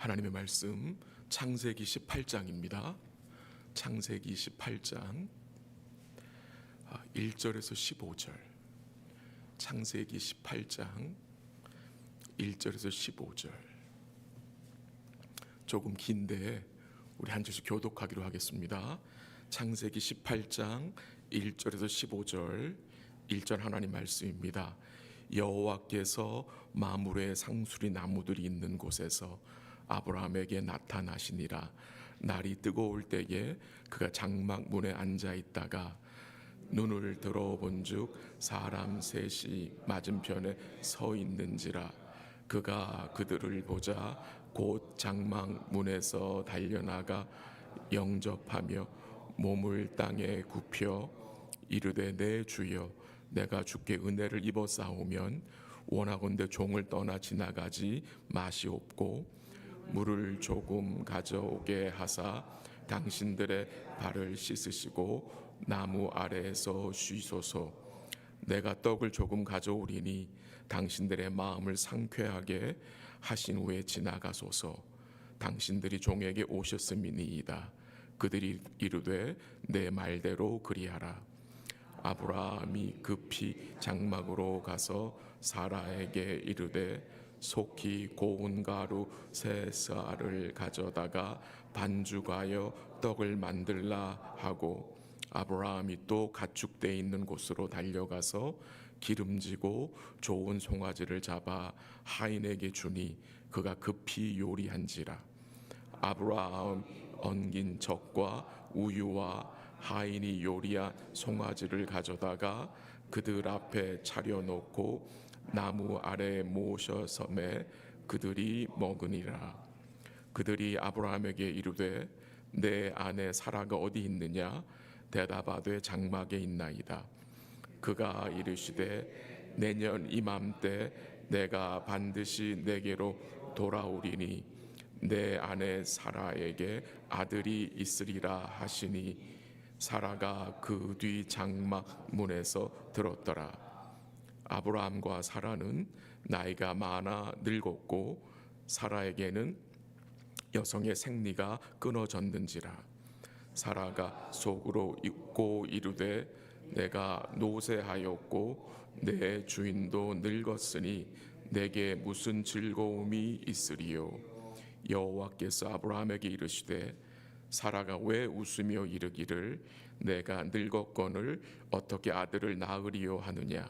하나님의 말씀 창세기 18장입니다. 창세기 18장 1절에서 15절. 창세기 18장 1절에서 15절. 조금 긴데 우리 한 절씩 교독하기로 하겠습니다. 창세기 18장 1절에서 15절. 1절 하나님 말씀입니다. 여호와께서 마므레 상수리 나무들이 있는 곳에서 아브라함에게 나타나시니라. 날이 뜨거울 때에 그가 장막 문에 앉아 있다가 눈을 들어본즉 사람 셋이 맞은편에 서 있는지라. 그가 그들을 보자 곧 장막 문에서 달려나가 영접하며 몸을 땅에 굽혀 이르되 내 주여 내가 주께 은혜를 입어 싸우면 원하건대 종을 떠나 지나가지 마시옵고 물을 조금 가져오게 하사 당신들의 발을 씻으시고 나무 아래에서 쉬소서. 내가 떡을 조금 가져오리니 당신들의 마음을 상쾌하게 하신 후에 지나가소서. 당신들이 종에게 오셨음이니이다. 그들이 이르되 내 말대로 그리하라. 아브라함이 급히 장막으로 가서 사라에게 이르되 속히 고운 가루 세 쌀을 가져다가 반죽하여 떡을 만들라 하고 아브라함이 또 가축대 있는 곳으로 달려가서 기름지고 좋은 송아지를 잡아 하인에게 주니 그가 급히 요리한지라. 아브라함 엉긴 젖과 우유와 하인이 요리한 송아지를 가져다가 그들 앞에 차려놓고 나무 아래에 모셔섬에 그들이 먹으니라. 그들이 아브라함에게 이르되 내 아내 사라가 어디 있느냐? 대답하되 장막에 있나이다. 그가 이르시되 내년 이맘때 내가 반드시 내게로 돌아오리니 내 아내 사라에게 아들이 있으리라 하시니 사라가 그 뒤 장막 문에서 들었더라. 아브라함과 사라는 나이가 많아 늙었고 사라에게는 여성의 생리가 끊어졌는지라. 사라가 속으로 잊고 이르되 내가 노쇠하였고 내 주인도 늙었으니 내게 무슨 즐거움이 있으리요. 여호와께서 아브라함에게 이르시되 사라가 왜 웃으며 이르기를 내가 늙었거늘 어떻게 아들을 낳으리요 하느냐.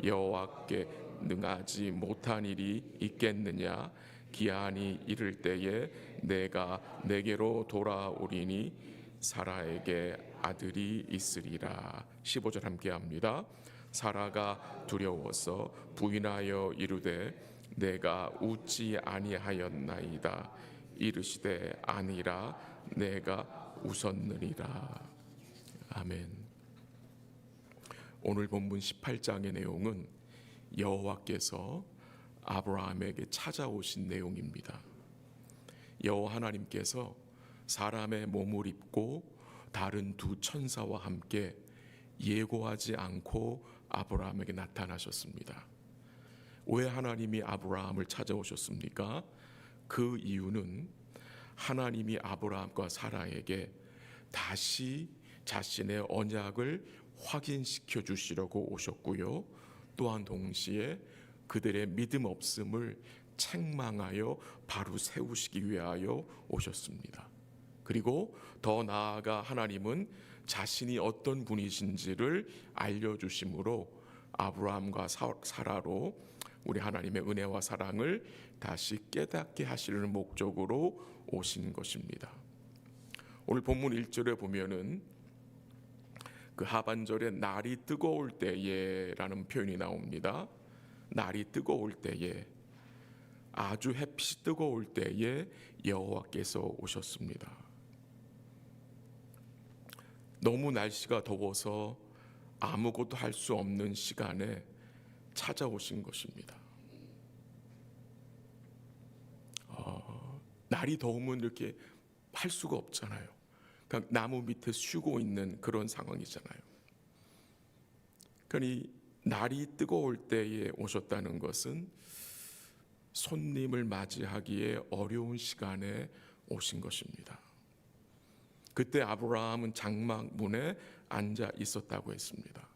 여호와께 능하지 못한 일이 있겠느냐. 기한이 이를 때에 내가 내게로 돌아오리니 사라에게 아들이 있으리라. 15절 함께 합니다. 사라가 두려워서 부인하여 이르되 내가 웃지 아니하였나이다. 이르시되 아니라 내가 웃었느니라. 아멘. 오늘 본문 18장의 내용은 여호와께서 아브라함에게 찾아오신 내용입니다. 여호와 하나님께서 사람의 몸을 입고 다른 두 천사와 함께 예고하지 않고 아브라함에게 나타나셨습니다. 왜 하나님이 아브라함을 찾아오셨습니까? 그 이유는 하나님이 아브라함과 사라에게 다시 자신의 언약을 확인시켜 주시려고 오셨고요. 또한 동시에 그들의 믿음 없음을 책망하여 바로 세우시기 위하여 오셨습니다. 그리고 더 나아가 하나님은 자신이 어떤 분이신지를 알려주심으로 아브라함과 사라로 우리 하나님의 은혜와 사랑을 다시 깨닫게 하시려는 목적으로 오신 것입니다. 오늘 본문 1절에 보면은 그 하반절에 날이 뜨거울 때에라는 표현이 나옵니다. 날이 뜨거울 때에, 아주 햇빛이 뜨거울 때에 여호와께서 오셨습니다. 너무 날씨가 더워서 아무것도 할 수 없는 시간에 찾아오신 것입니다. 날이 더우면 이렇게 할 수가 없잖아요. 그냥 나무 밑에 쉬고 있는 그런 상황이잖아요. 그러니 날이 뜨거울 때에 오셨다는 것은 손님을 맞이하기에 어려운 시간에 오신 것입니다. 그때 아브라함은 장막 문에 앉아 있었다고 했습니다.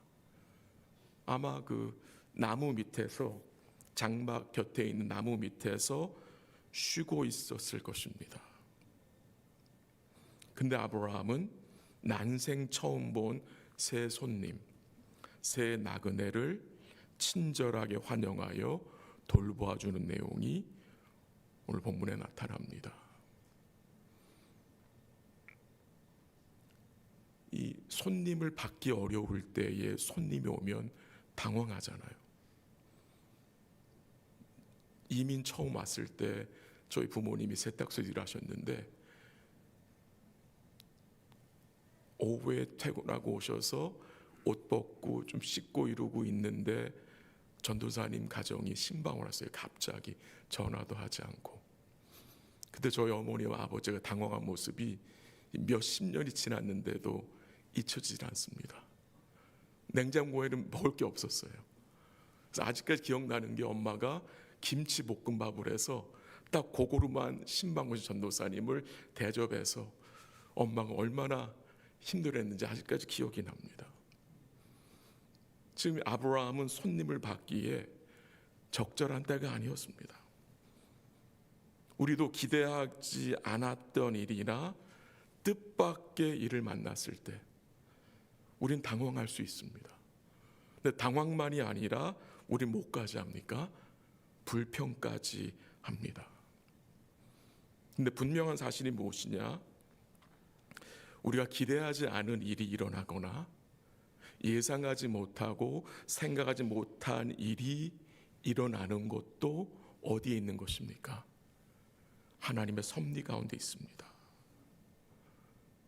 아마 그 나무 밑에서, 장막 곁에 있는 나무 밑에서 쉬고 있었을 것입니다. 근데 아브라함은 난생 처음 본 새 손님, 새 나그네를 친절하게 환영하여 돌보아주는 내용이 오늘 본문에 나타납니다. 이 손님을 받기 어려울 때에 손님이 오면 당황하잖아요. 이민 처음 왔을 때 저희 부모님이 세탁소 일하셨는데 오후에 퇴근하고 오셔서 옷 벗고 좀 씻고 이러고 있는데 전도사님 가정이 신방을 왔어요. 갑자기 전화도 하지 않고. 그때 저희 어머니와 아버지가 당황한 모습이 몇십 년이 지났는데도 잊혀지지 않습니다. 냉장고에는 먹을 게 없었어요. 그래서 아직까지 기억나는 게 엄마가 김치 볶음밥을 해서 딱 고구려만 신방 오신 전도사님을 대접해서 엄마가 얼마나 힘들었는지 아직까지 기억이 납니다. 지금 아브라함은 손님을 받기에 적절한 때가 아니었습니다. 우리도 기대하지 않았던 일이나 뜻밖의 일을 만났을 때 우린 당황할 수 있습니다. 근데 당황만이 아니라 우린 뭐까지 합니까? 불평까지 합니다. 근데 분명한 사실이 무엇이냐? 우리가 기대하지 않은 일이 일어나거나 예상하지 못하고 생각하지 못한 일이 일어나는 것도 어디에 있는 것입니까? 하나님의 섭리 가운데 있습니다.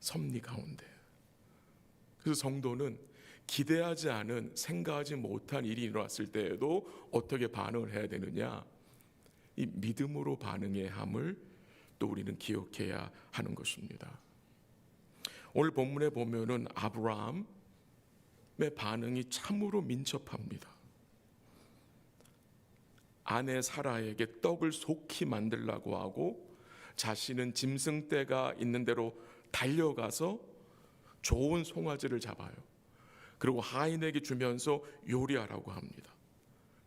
섭리 가운데. 그래서 성도는 기대하지 않은, 생각하지 못한 일이 일어났을 때에도 어떻게 반응을 해야 되느냐? 이 믿음으로 반응해야 함을 또 우리는 기억해야 하는 것입니다. 오늘 본문에 보면은 아브라함의 반응이 참으로 민첩합니다. 아내 사라에게 떡을 속히 만들라고 하고 자신은 짐승떼가 있는 대로 달려가서 좋은 송아지를 잡아요. 그리고 하인에게 주면서 요리하라고 합니다.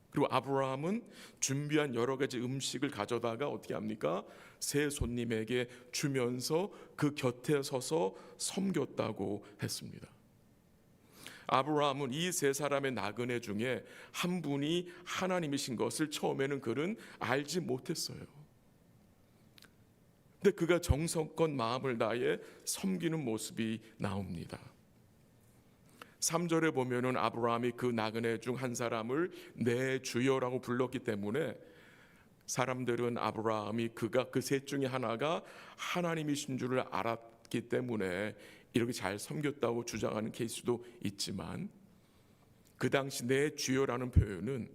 그리고 아브라함은 준비한 여러 가지 음식을 가져다가 어떻게 합니까? 새 손님에게 주면서 그 곁에 서서 섬겼다고 했습니다. 아브라함은 이 세 사람의 나그네 중에 한 분이 하나님이신 것을 처음에는 그는 알지 못했어요. 근데 그가 정성껏 마음을 다해 섬기는 모습이 나옵니다. 3절에 보면은 아브라함이 그 나그네 중 한 사람을 내 주여라고 불렀기 때문에 사람들은 아브라함이 그가 그 셋 중에 하나가 하나님이신 줄을 알았기 때문에 이렇게 잘 섬겼다고 주장하는 케이스도 있지만, 그 당시 내 주여라는 표현은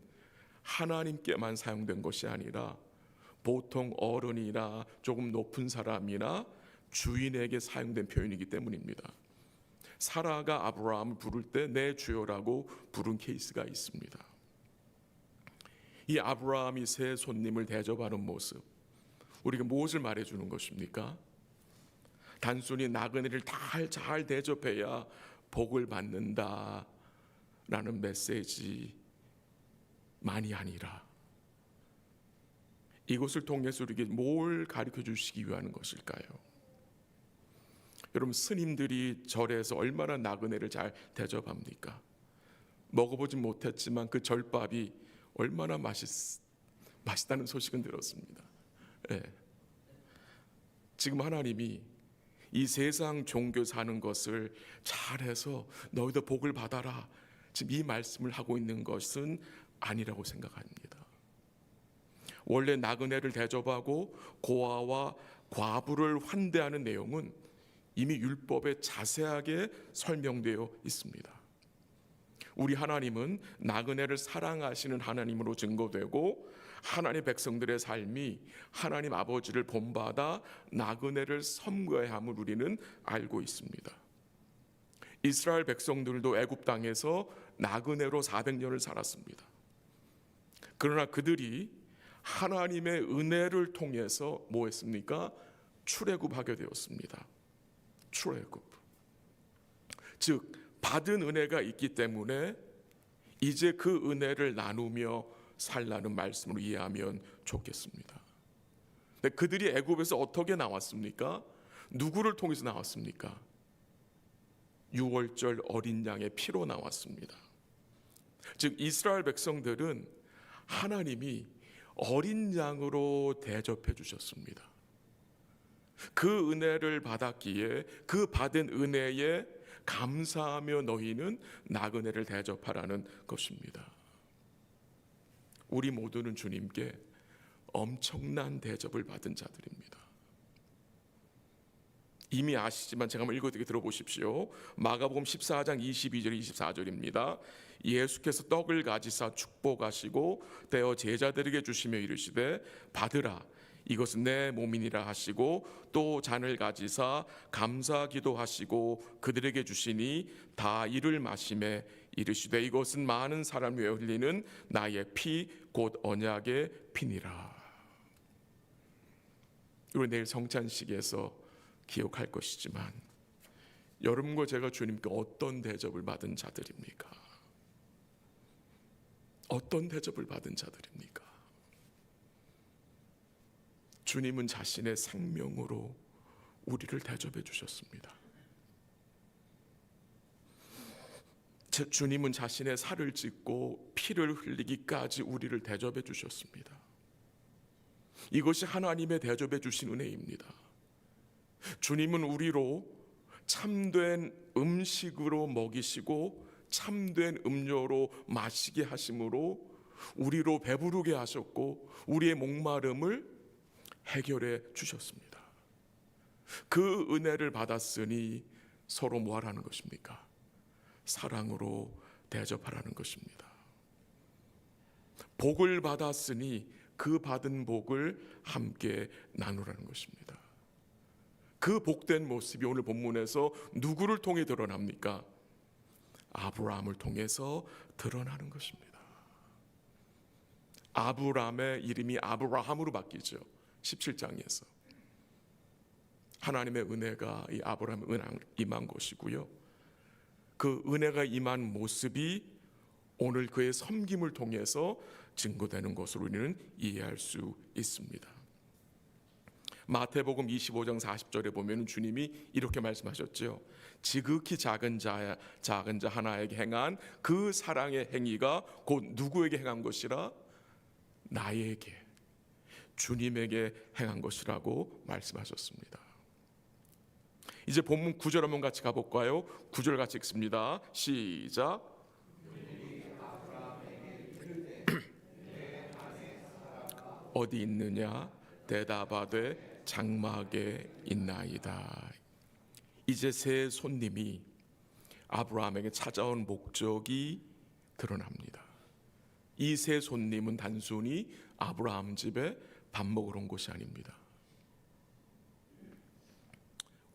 하나님께만 사용된 것이 아니라 보통 어른이나 조금 높은 사람이나 주인에게 사용된 표현이기 때문입니다. 사라가 아브라함을 부를 때 내 주여라고 부른 케이스가 있습니다. 이 아브라함이 새 손님을 대접하는 모습, 우리가 무엇을 말해주는 것입니까? 단순히 나그네를 잘 대접해야 복을 받는다라는 메시지만이 아니라 이것을 통해서 우리에게 뭘 가르쳐 주시기 위한 것일까요? 여러분, 스님들이 절에서 얼마나 나그네를 잘 대접합니까? 먹어보진 못했지만 그 절밥이 얼마나 맛있다는 소식은 들었습니다. 네. 지금 하나님이 이 세상 종교 사는 것을 잘해서 너희도 복을 받아라, 지금 이 말씀을 하고 있는 것은 아니라고 생각합니다. 원래 나그네를 대접하고 고아와 과부를 환대하는 내용은 이미 율법에 자세하게 설명되어 있습니다. 우리 하나님은 나그네를 사랑하시는 하나님으로 증거되고, 하나님의 백성들의 삶이 하나님 아버지를 본받아 나그네를 섬겨야 함을 우리는 알고 있습니다. 이스라엘 백성들도 애굽 땅에서 나그네로 400년을 살았습니다. 그러나 그들이 하나님의 은혜를 통해서 뭐 했습니까? 출애굽하게 되었습니다. 출애굽. 즉 받은 은혜가 있기 때문에 이제 그 은혜를 나누며 살라는 말씀으로 이해하면 좋겠습니다. 근데 그들이 애굽에서 어떻게 나왔습니까? 누구를 통해서 나왔습니까? 유월절 어린 양의 피로 나왔습니다. 즉 이스라엘 백성들은 하나님이 어린 양으로 대접해 주셨습니다. 그 은혜를 받았기에 그 받은 은혜에 감사하며 너희는 나그네를 대접하라는 것입니다. 우리 모두는 주님께 엄청난 대접을 받은 자들입니다. 이미 아시지만 제가 한번 읽어드리게 들어보십시오. 마가복음 14장 22절 24절입니다. 예수께서 떡을 가지사 축복하시고 떼어 제자들에게 주시며 이르시되 받으라 이것은 내 몸이니라 하시고 또 잔을 가지사 감사 기도하시고 그들에게 주시니 다 이를 마시매 이르시되 이것은 많은 사람 위에 흘리는 나의 피 곧 언약의 피니라. 우리 내일 성찬식에서 기억할 것이지만 여러분과 제가 주님께 어떤 대접을 받은 자들입니까? 어떤 대접을 받은 자들입니까? 주님은 자신의 생명으로 우리를 대접해 주셨습니다. 주님은 자신의 살을 찢고 피를 흘리기까지 우리를 대접해 주셨습니다. 이것이 하나님의 대접해 주신 은혜입니다. 주님은 우리로 참된 음식으로 먹이시고 참된 음료로 마시게 하심으로 우리로 배부르게 하셨고 우리의 목마름을 해결해 주셨습니다. 그 은혜를 받았으니 서로 뭐 하라는 것입니까? 사랑으로 대접하라는 것입니다. 복을 받았으니 그 받은 복을 함께 나누라는 것입니다. 그 복된 모습이 오늘 본문에서 누구를 통해 드러납니까? 아브라함을 통해서 드러나는 것입니다. 아브라함의 이름이 아브라함으로 바뀌죠. 17장에서 하나님의 은혜가 이 아브라함에 임한 것이고요. 그 은혜가 임한 모습이 오늘 그의 섬김을 통해서 증거되는 것으로 우리는 이해할 수 있습니다. 마태복음 25장 40절에 보면 주님이 이렇게 말씀하셨죠. 지극히 작은 자 하나에게 행한 그 사랑의 행위가 곧 누구에게 행한 것이라? 나에게, 주님에게 행한 것이라고 말씀하셨습니다. 이제 본문 9절 한번 같이 가볼까요? 9절 같이 읽습니다. 시작. 어디 있느냐? 대답하되 장막에 있나이다. 이제 새 손님이 아브라함에게 찾아온 목적이 드러납니다. 이 새 손님은 단순히 아브라함 집에 밥 먹으러 온 것이 아닙니다.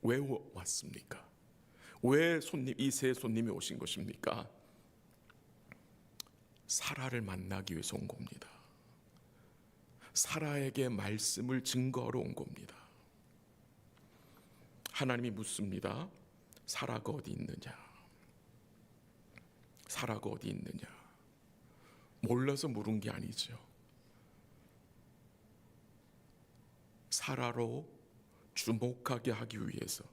왜 왔습니까? 왜 이 새 손님이 오신 것입니까? 사라를 만나기 위해서 온 겁니다. 사라에게 말씀을 증거하러 온 겁니다. 하나님이 묻습니다. 사라가 어디 있느냐? 사라가 어디 있느냐? 몰라서 물은 게 아니죠. 사라로 주목하게 하기 위해서,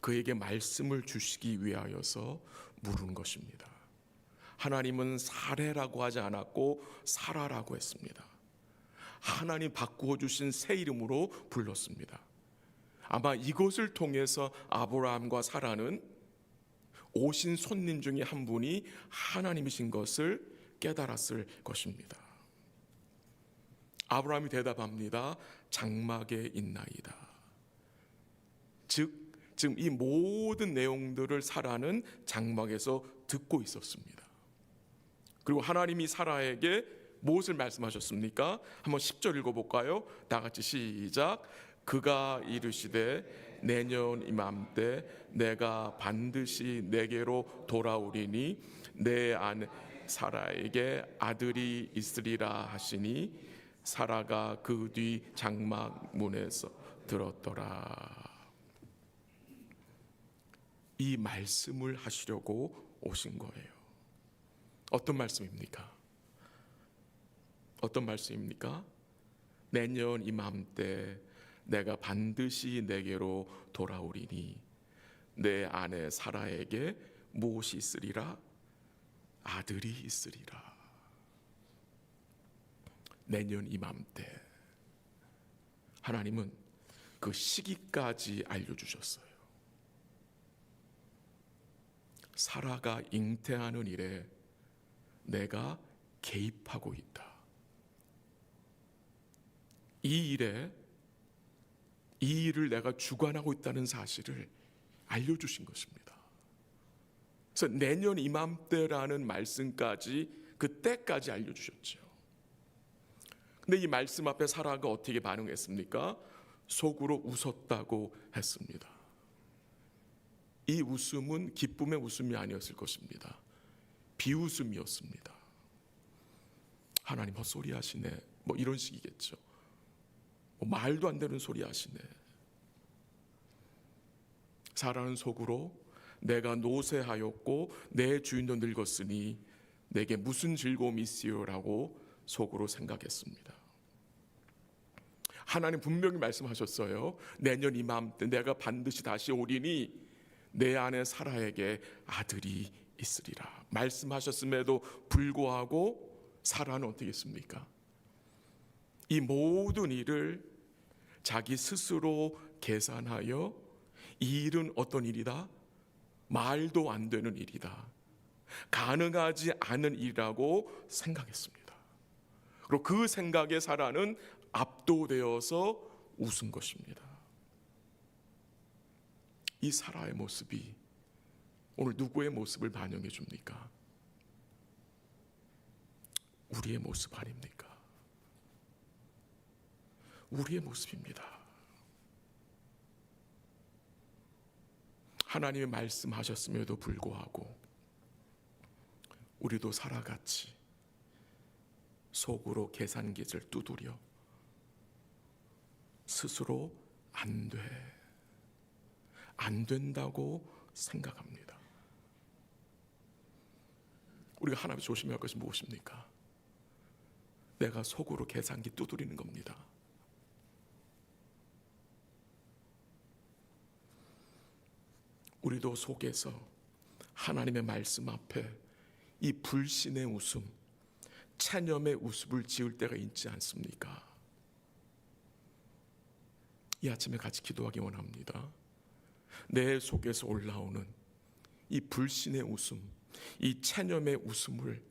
그에게 말씀을 주시기 위하여서 물은 것입니다. 하나님은 사레라고 하지 않았고 사라라고 했습니다. 하나님 바꾸어 주신 새 이름으로 불렀습니다. 아마 이것을 통해서 아브라함과 사라는 오신 손님 중에 한 분이 하나님이신 것을 깨달았을 것입니다. 아브라함이 대답합니다. 장막에 있나이다. 즉 지금 이 모든 내용들을 사라는 장막에서 듣고 있었습니다. 그리고 하나님이 사라에게 무엇을 말씀하셨습니까? 한번 10절 읽어볼까요? 다 같이 시작. 그가 이르시되 내년 이맘때 내가 반드시 내게로 돌아오리니 내 안에 사라에게 아들이 있으리라 하시니 사라가 그 뒤 장막 문에서 들었더라. 이 말씀을 하시려고 오신 거예요. 어떤 말씀입니까? 어떤 말씀입니까? 내년 이맘때 내가 반드시 내게로 돌아오리니 내 아내 사라에게 무엇이 있으리라? 아들이 있으리라. 내년 이맘때 하나님은 그 시기까지 알려주셨어요. 사라가 잉태하는 일에 내가 개입하고 있다. 이 일을 내가 주관하고 있다는 사실을 알려주신 것입니다. 그래서 내년 이맘때라는 말씀까지 그때까지 알려주셨죠. 근데 이 말씀 앞에 사라가 어떻게 반응했습니까? 속으로 웃었다고 했습니다. 이 웃음은 기쁨의 웃음이 아니었을 것입니다. 비웃음이었습니다. 하나님 헛소리 하시네, 뭐 이런 식이겠죠. 말도 안 되는 소리 하시네. 사라는 속으로 내가 노쇠하였고 내 주인도 늙었으니 내게 무슨 즐거움이 있으요라고 속으로 생각했습니다. 하나님 분명히 말씀하셨어요. 내년 이맘때 내가 반드시 다시 오리니 내 아내 사라에게 아들이 있으리라. 말씀하셨음에도 불구하고 사라는 어떻게 했습니까? 이 모든 일을 자기 스스로 계산하여 이 일은 어떤 일이다? 말도 안 되는 일이다. 가능하지 않은 일이라고 생각했습니다. 그리고 그 생각에 사라는 압도되어서 웃은 것입니다. 이 사라의 모습이 오늘 누구의 모습을 반영해 줍니까? 우리의 모습 아닙니까? 우리의 모습입니다. 하나님이 말씀하셨음에도 불구하고 우리도 사라같이 속으로 계산기를 두드려 스스로 안 된다고 생각합니다. 우리가 하나님 조심해야 할 것이 무엇입니까? 내가 속으로 계산기 두드리는 겁니다. 우리도 속에서 하나님의 말씀 앞에 이 불신의 웃음, 체념의 웃음을 지을 때가 있지 않습니까? 이 아침에 같이 기도하기 원합니다. 내 속에서 올라오는 이 불신의 웃음, 이 체념의 웃음을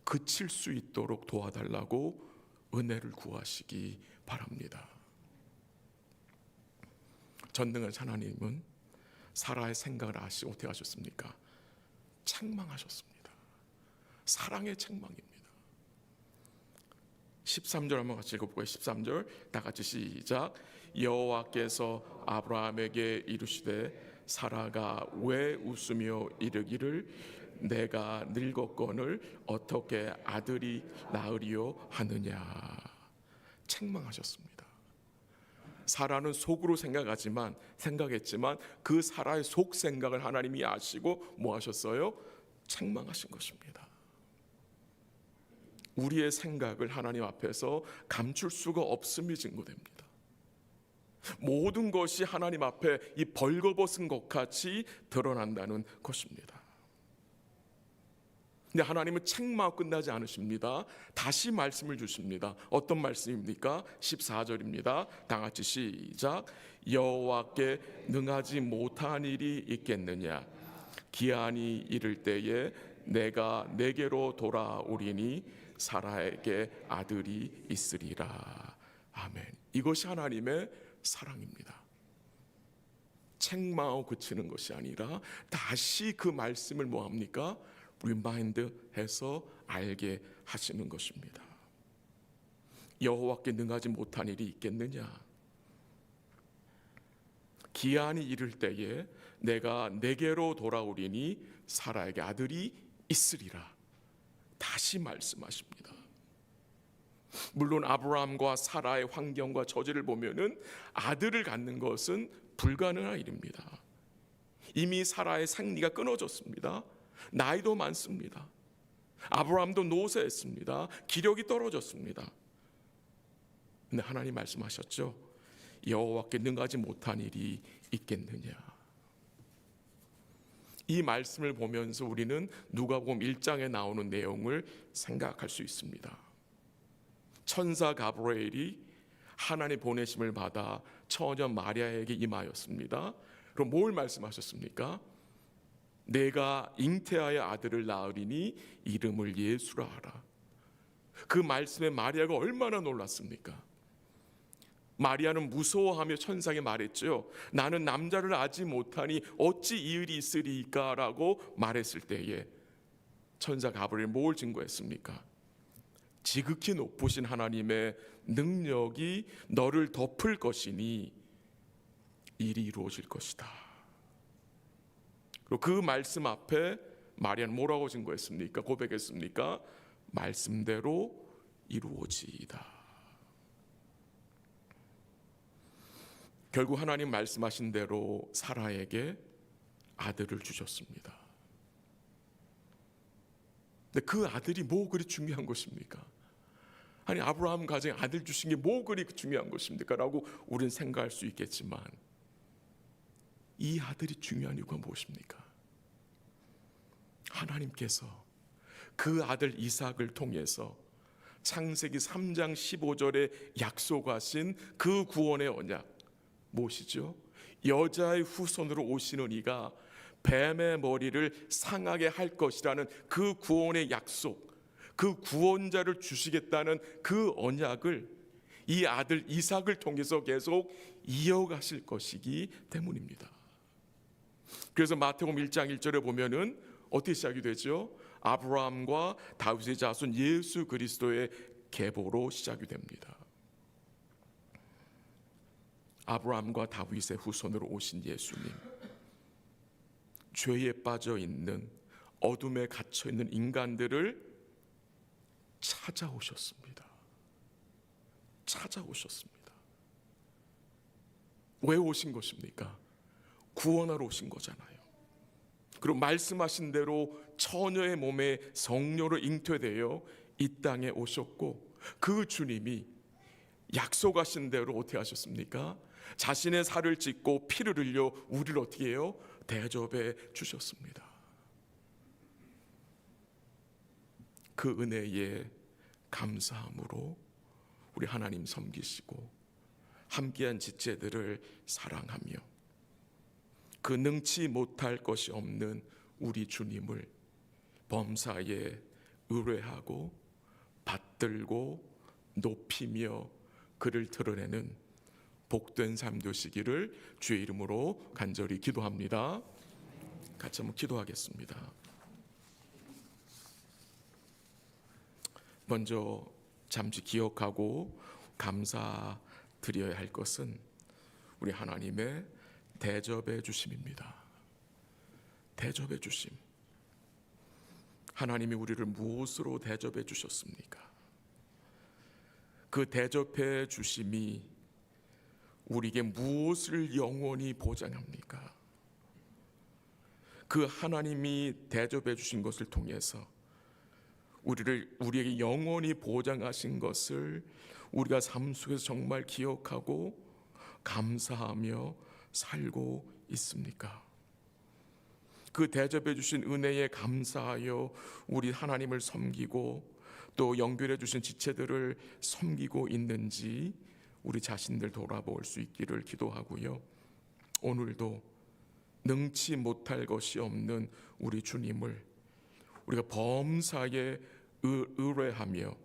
그칠 수 있도록 도와달라고 은혜를 구하시기 바랍니다. 전능한 하나님은 사라의 생각을 아시고 어떻게 하셨습니까? 책망하셨습니다. 사랑의 책망입니다. 13절 한번 같이 읽어볼까요? 13절 다 같이 시작. 여호와께서 아브라함에게 이르시되 사라가 왜 웃으며 이르기를 내가 늙었거늘 어떻게 아들이 낳으리요 하느냐. 책망하셨습니다. 사라는 속으로 생각했지만 그 사라의 속 생각을 하나님이 아시고 뭐 하셨어요? 책망하신 것입니다. 우리의 생각을 하나님 앞에서 감출 수가 없음이 증거됩니다. 모든 것이 하나님 앞에 이 벌거벗은 것 같이 드러난다는 것입니다. 근데 하나님은 책망하고 끝나지 않으십니다. 다시 말씀을 주십니다. 어떤 말씀입니까? 14절입니다. 다 같이 시작. 여호와께 능하지 못한 일이 있겠느냐? 기한이 이를 때에 내가 내게로 돌아오리니 사라에게 아들이 있으리라. 아멘. 이것이 하나님의 사랑입니다. 책망하고 그치는 것이 아니라 다시 그 말씀을 뭐합니까? 리마인드해서 알게 하시는 것입니다. 여호와께 능하지 못한 일이 있겠느냐? 기한이 이를 때에 내가 내게로 돌아오리니 사라에게 아들이 있으리라. 다시 말씀하십니다. 물론 아브라함과 사라의 환경과 처지를 보면은 아들을 갖는 것은 불가능한 일입니다. 이미 사라의 생리가 끊어졌습니다. 나이도 많습니다. 아브라함도 노쇠했습니다. 기력이 떨어졌습니다. 근데 하나님 말씀하셨죠. 여호와께 능하지 못한 일이 있겠느냐. 이 말씀을 보면서 우리는 누가복음 1장에 나오는 내용을 생각할 수 있습니다. 천사 가브리엘이 하나님의 보내심을 받아 처녀 마리아에게 임하였습니다. 그럼 뭘 말씀하셨습니까? 내가 잉태하여 아들을 낳으리니 이름을 예수라 하라. 그 말씀에 마리아가 얼마나 놀랐습니까? 마리아는 무서워하며 천사에게 말했죠. 나는 남자를 알지 못하니 어찌 이 일이 있으리까 라고 말했을 때에 천사 가브리엘이 뭘 증거했습니까? 지극히 높으신 하나님의 능력이 너를 덮을 것이니 일이 이루어질 것이다. 그리고 그 말씀 앞에 마리아는 뭐라고 증거했습니까? 고백했습니까? 말씀대로 이루어지이다. 결국 하나님 말씀하신 대로 사라에게 아들을 주셨습니다. 근데 그 아들이 뭐 그리 중요한 것입니까? 아니 아브라함 가정에 아들 주신 게 뭐 그리 중요한 것입니까? 라고 우리는 생각할 수 있겠지만 이 아들이 중요한 이유가 무엇입니까? 하나님께서 그 아들 이삭을 통해서 창세기 3장 15절에 약속하신 그 구원의 언약 무엇이죠? 여자의 후손으로 오시는 이가 뱀의 머리를 상하게 할 것이라는 그 구원의 약속, 그 구원자를 주시겠다는 그 언약을 이 아들 이삭을 통해서 계속 이어가실 것이기 때문입니다. 그래서 마태복음 1장 1절에 보면은 어떻게 시작이 되죠? 아브라함과 다윗의 자손 예수 그리스도의 계보로 시작이 됩니다. 아브라함과 다윗의 후손으로 오신 예수님, 죄에 빠져 있는 어둠에 갇혀 있는 인간들을 찾아오셨습니다. 찾아오셨습니다. 왜 오신 것입니까? 구원하러 오신 거잖아요. 그리고 말씀하신 대로 처녀의 몸에 성령으로 잉태되어 이 땅에 오셨고 그 주님이 약속하신 대로 어떻게 하셨습니까? 자신의 살을 찢고 피를 흘려 우리를 어떻게 해요? 대접해 주셨습니다. 그 은혜에 감사함으로 우리 하나님 섬기시고 함께한 지체들을 사랑하며 그 능치 못할 것이 없는 우리 주님을 범사에 의뢰하고 받들고 높이며 그를 드러내는 복된 삶 되시기를 주의 이름으로 간절히 기도합니다. 같이 한번 기도하겠습니다. 먼저 잠시 기억하고 감사드려야 할 것은 우리 하나님의 대접해 주심입니다. 대접해 주심. 하나님이 우리를 무엇으로 대접해 주셨습니까? 그 대접해 주심이 우리에게 무엇을 영원히 보장합니까? 그 하나님이 대접해 주신 것을 통해서 우리에게 영원히 보장하신 것을 우리가 삶 속에서 정말 기억하고 감사하며 살고 있습니까? 그 대접해 주신 은혜에 감사하여 우리 하나님을 섬기고 또 연결해 주신 지체들을 섬기고 있는지 우리 자신들 돌아볼 수 있기를 기도하고요. 오늘도 능치 못할 것이 없는 우리 주님을 우리가 범사에 의뢰하며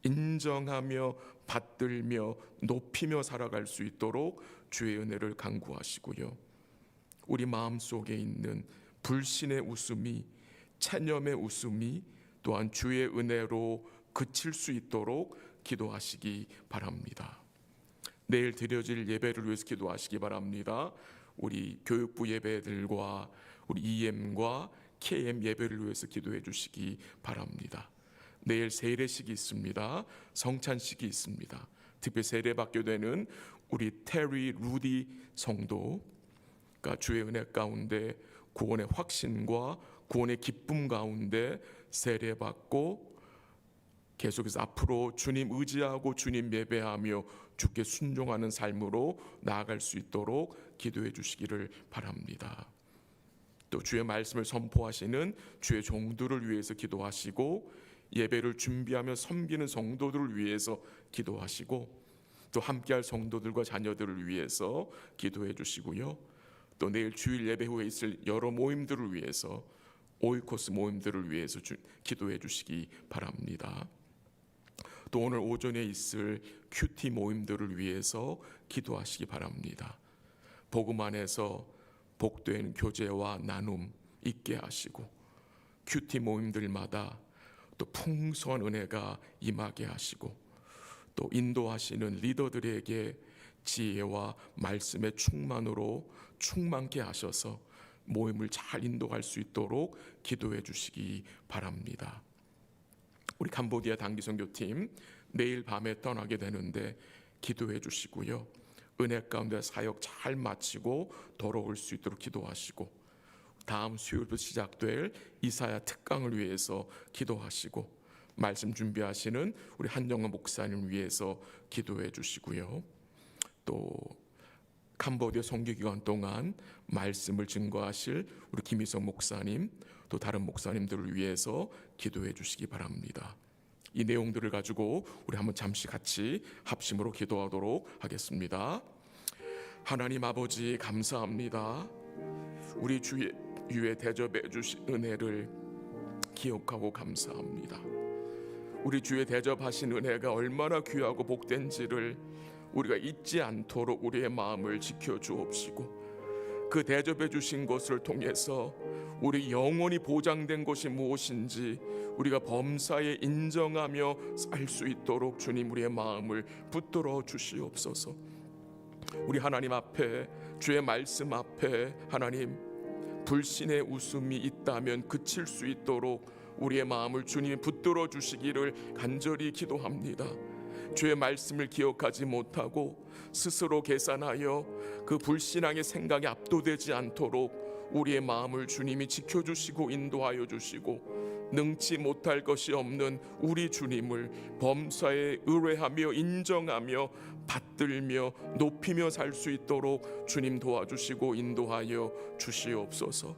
인정하며 받들며 높이며 살아갈 수 있도록 주의 은혜를 간구하시고요. 우리 마음속에 있는 불신의 웃음이 체념의 웃음이 또한 주의 은혜로 그칠 수 있도록 기도하시기 바랍니다. 내일 드려질 예배를 위해서 기도하시기 바랍니다. 우리 교육부 예배들과 우리 EM과 KM 예배를 위해서 기도해 주시기 바랍니다. 내일 세례식이 있습니다. 성찬식이 있습니다. 특히 세례받게 되는 우리 테리 루디 성도가 주의 은혜 가운데 구원의 확신과 구원의 기쁨 가운데 세례받고 계속해서 앞으로 주님 의지하고 주님 예배하며 주께 순종하는 삶으로 나아갈 수 있도록 기도해 주시기를 바랍니다. 또 주의 말씀을 선포하시는 주의 종들을 위해서 기도하시고 예배를 준비하며 섬기는 성도들을 위해서 기도하시고 또 함께할 성도들과 자녀들을 위해서 기도해 주시고요. 또 내일 주일 예배 후에 있을 여러 모임들을 위해서 오이코스 모임들을 위해서 기도해 주시기 바랍니다. 또 오늘 오전에 있을 큐티 모임들을 위해서 기도하시기 바랍니다. 복음 안에서 복된 교제와 나눔 있게 하시고 큐티 모임들마다 또 풍성한 은혜가 임하게 하시고 또 인도하시는 리더들에게 지혜와 말씀의 충만으로 충만케 하셔서 모임을 잘 인도할 수 있도록 기도해 주시기 바랍니다. 우리 캄보디아 단기선교팀 내일 밤에 떠나게 되는데 기도해 주시고요. 은혜 가운데 사역 잘 마치고 돌아올 수 있도록 기도하시고 다음 수요일부터 시작될 이사야 특강을 위해서 기도하시고 말씀 준비하시는 우리 한정원 목사님 위해서 기도해 주시고요. 또 캄보디아 선교 기간 동안 말씀을 증거하실 우리 김희성 목사님 또 다른 목사님들을 위해서 기도해 주시기 바랍니다. 이 내용들을 가지고 우리 한번 잠시 같이 합심으로 기도하도록 하겠습니다. 하나님 아버지 감사합니다. 우리 주의 위에 대접해 주신 은혜를 기억하고 감사합니다. 우리 주의 대접하신 은혜가 얼마나 귀하고 복된지를 우리가 잊지 않도록 우리의 마음을 지켜주옵시고 그 대접해 주신 것을 통해서 우리 영원히 보장된 것이 무엇인지 우리가 범사에 인정하며 살 수 있도록 주님 우리의 마음을 붙들어 주시옵소서. 우리 하나님 앞에 주의 말씀 앞에 하나님 불신의 웃음이 있다면 그칠 수 있도록 우리의 마음을 주님이 붙들어 주시기를 간절히 기도합니다. 주의 말씀을 기억하지 못하고 스스로 계산하여 그 불신앙의 생각에 압도되지 않도록 우리의 마음을 주님이 지켜주시고 인도하여 주시고 능치 못할 것이 없는 우리 주님을 범사에 의뢰하며 인정하며 받들며 높이며 살 수 있도록 주님 도와주시고 인도하여 주시옵소서.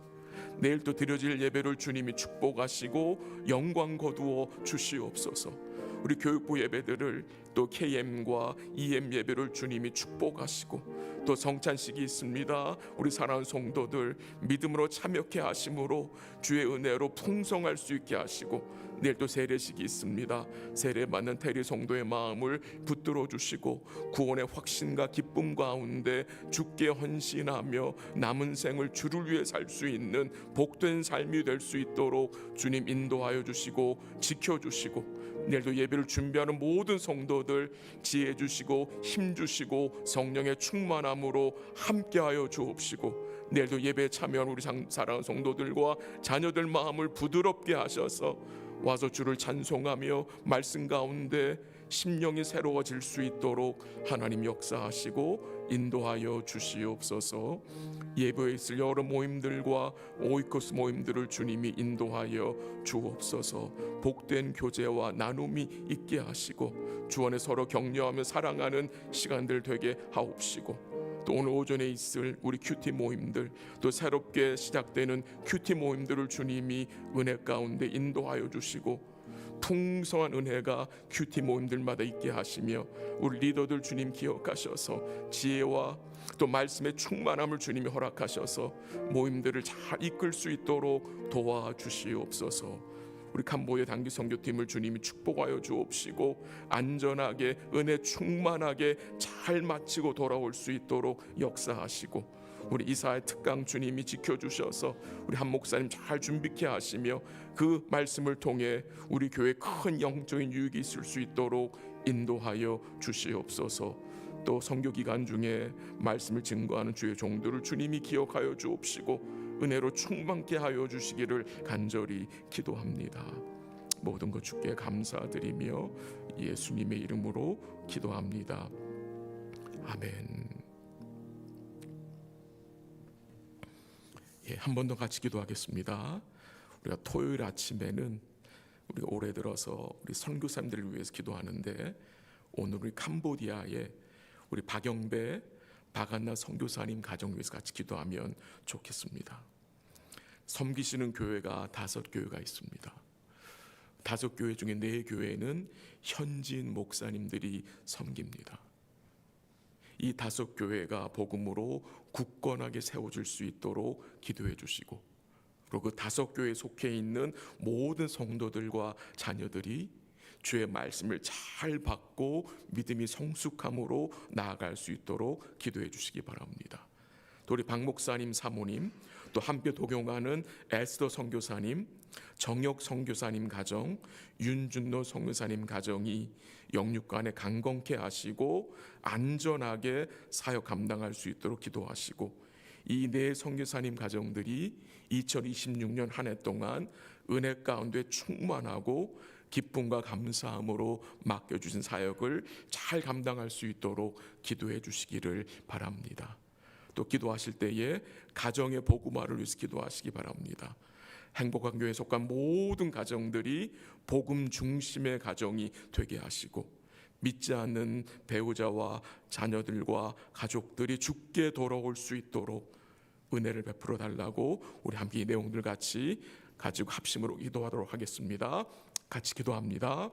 내일 또 드려질 예배를 주님이 축복하시고 영광 거두어 주시옵소서. 우리 교육부 예배들을 또 KM과 EM 예배를 주님이 축복하시고 또 성찬식이 있습니다. 우리 사랑하는 성도들 믿음으로 참여케 하심으로 주의 은혜로 풍성할 수 있게 하시고 내일 또 세례식이 있습니다. 세례받는 태리 성도의 마음을 붙들어 주시고 구원의 확신과 기쁨 가운데 주께 헌신하며 남은 생을 주를 위해 살 수 있는 복된 삶이 될 수 있도록 주님 인도하여 주시고 지켜주시고 내일도 예배를 준비하는 모든 성도들 지혜 주시고 힘 주시고 성령의 충만함으로 함께하여 주옵시고 내일도 예배에 참여한 우리 사랑하는 성도들과 자녀들 마음을 부드럽게 하셔서 와서 주를 찬송하며 말씀 가운데 심령이 새로워질 수 있도록 하나님 역사하시고 인도하여 주시옵소서. 예배에 있을 여러 모임들과 오이코스 모임들을 주님이 인도하여 주옵소서. 복된 교제와 나눔이 있게 하시고 주 안에 서로 격려하며 사랑하는 시간들 되게 하옵시고 또 오늘 오전에 있을 우리 큐티 모임들 또 새롭게 시작되는 큐티 모임들을 주님이 은혜 가운데 인도하여 주시고 풍성한 은혜가 큐티 모임들마다 있게 하시며 우리 리더들 주님 기억하셔서 지혜와 또 말씀의 충만함을 주님이 허락하셔서 모임들을 잘 이끌 수 있도록 도와주시옵소서. 우리 캄보디아 단기 선교팀을 주님이 축복하여 주옵시고 안전하게 은혜 충만하게 잘 마치고 돌아올 수 있도록 역사하시고 우리 이사야 특강 주님이 지켜주셔서 우리 한 목사님 잘 준비케 하시며 그 말씀을 통해 우리 교회에 큰 영적인 유익이 있을 수 있도록 인도하여 주시옵소서. 또 선교 기간 중에 말씀을 증거하는 주의 종들을 주님이 기억하여 주옵시고 은혜로 충만케 하여 주시기를 간절히 기도합니다. 모든 것 주께 감사드리며 예수님의 이름으로 기도합니다. 아멘. 한 번 더 같이 기도하겠습니다. 우리가 토요일 아침에는 우리가 올해 들어서 우리 선교사님들을 위해서 기도하는데, 오늘 우리 캄보디아에 우리 박영배 박한나 선교사님 가정 위해서 같이 기도하면 좋겠습니다. 섬기시는 교회가 5교회가 있습니다. 5교회 중에 4교회는 현지인 목사님들이 섬깁니다. 이 5교회가 복음으로 굳건하게 세워질 수 있도록 기도해 주시고, 그리고 그 5교회에 속해 있는 모든 성도들과 자녀들이 주의 말씀을 잘 받고 믿음이 성숙함으로 나아갈 수 있도록 기도해 주시기 바랍니다. 또 우리 박 목사님 사모님, 또 함께 동역하는 에스더 선교사님, 정혁 선교사님 가정, 윤준노 선교사님 가정이 영육간에 강건케 하시고 안전하게 사역 감당할 수 있도록 기도하시고, 이 네 선교사님 가정들이 2026년 한 해 동안 은혜 가운데 충만하고 기쁨과 감사함으로 맡겨주신 사역을 잘 감당할 수 있도록 기도해 주시기를 바랍니다. 또 기도하실 때에 가정의 복음화를 위해서 기도하시기 바랍니다. 행복한 교회에 속한 모든 가정들이 복음 중심의 가정이 되게 하시고, 믿지 않는 배우자와 자녀들과 가족들이 주께 돌아올 수 있도록 은혜를 베풀어 달라고 우리 함께 이 내용들 같이 가지고 합심으로 기도하도록 하겠습니다. 같이 기도합니다.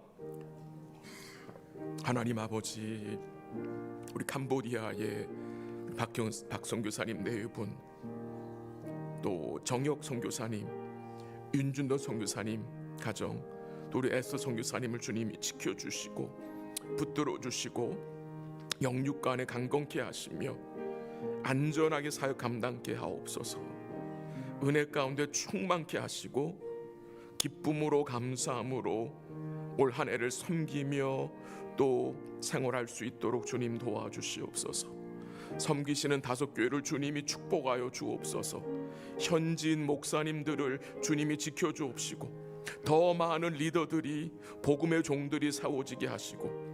하나님 아버지, 우리 캄보디아의 박선교사님 4분, 또 정혁 선교사님, 윤준도 선교사님 가정, 또 우리 에스더 선교사님을 주님이 지켜주시고 붙들어 주시고 영육간에 강건케 하시며 안전하게 사역 감당케 하옵소서. 은혜 가운데 충만케 하시고 기쁨으로 감사함으로 올 한 해를 섬기며 또 생활할 수 있도록 주님 도와주시옵소서. 섬기시는 5교회를 주님이 축복하여 주옵소서. 현지인 목사님들을 주님이 지켜주옵시고, 더 많은 리더들이 복음의 종들이 세워지게 하시고,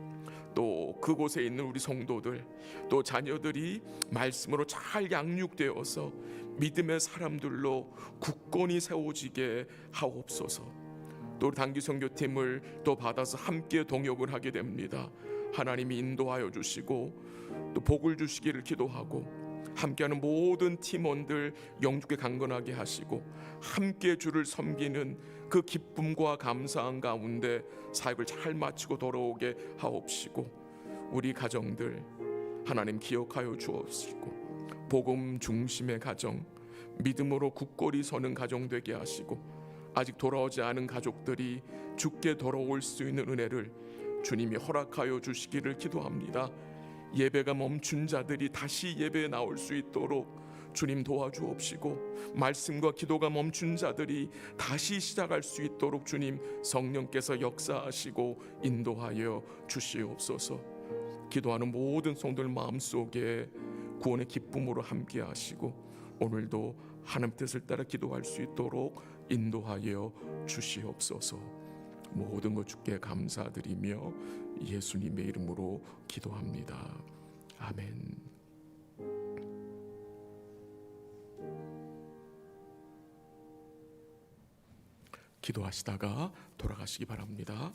또 그곳에 있는 우리 성도들, 또 자녀들이 말씀으로 잘 양육되어서 믿음의 사람들로 굳건히 세워지게 하옵소서. 또 우리 단기 선교팀을 또 받아서 함께 동역을 하게 됩니다. 하나님이 인도하여 주시고 또 복을 주시기를 기도하고, 함께하는 모든 팀원들 영주께 강건하게 하시고 함께 주를 섬기는 그 기쁨과 감사한 가운데 사역을 잘 마치고 돌아오게 하옵시고, 우리 가정들 하나님 기억하여 주옵시고, 복음 중심의 가정, 믿음으로 굳건히 서는 가정 되게 하시고, 아직 돌아오지 않은 가족들이 주께 돌아올 수 있는 은혜를 주님이 허락하여 주시기를 기도합니다. 예배가 멈춘 자들이 다시 예배에 나올 수 있도록 주님 도와주옵시고, 말씀과 기도가 멈춘 자들이 다시 시작할 수 있도록 주님 성령께서 역사하시고 인도하여 주시옵소서. 기도하는 모든 성도들 마음속에 구원의 기쁨으로 함께 하시고, 오늘도 하나님 뜻을 따라 기도할 수 있도록 인도하여 주시옵소서. 모든 것 주께 감사드리며 예수님의 이름으로 기도합니다. 아멘. 기도하시다가 돌아가시기 바랍니다.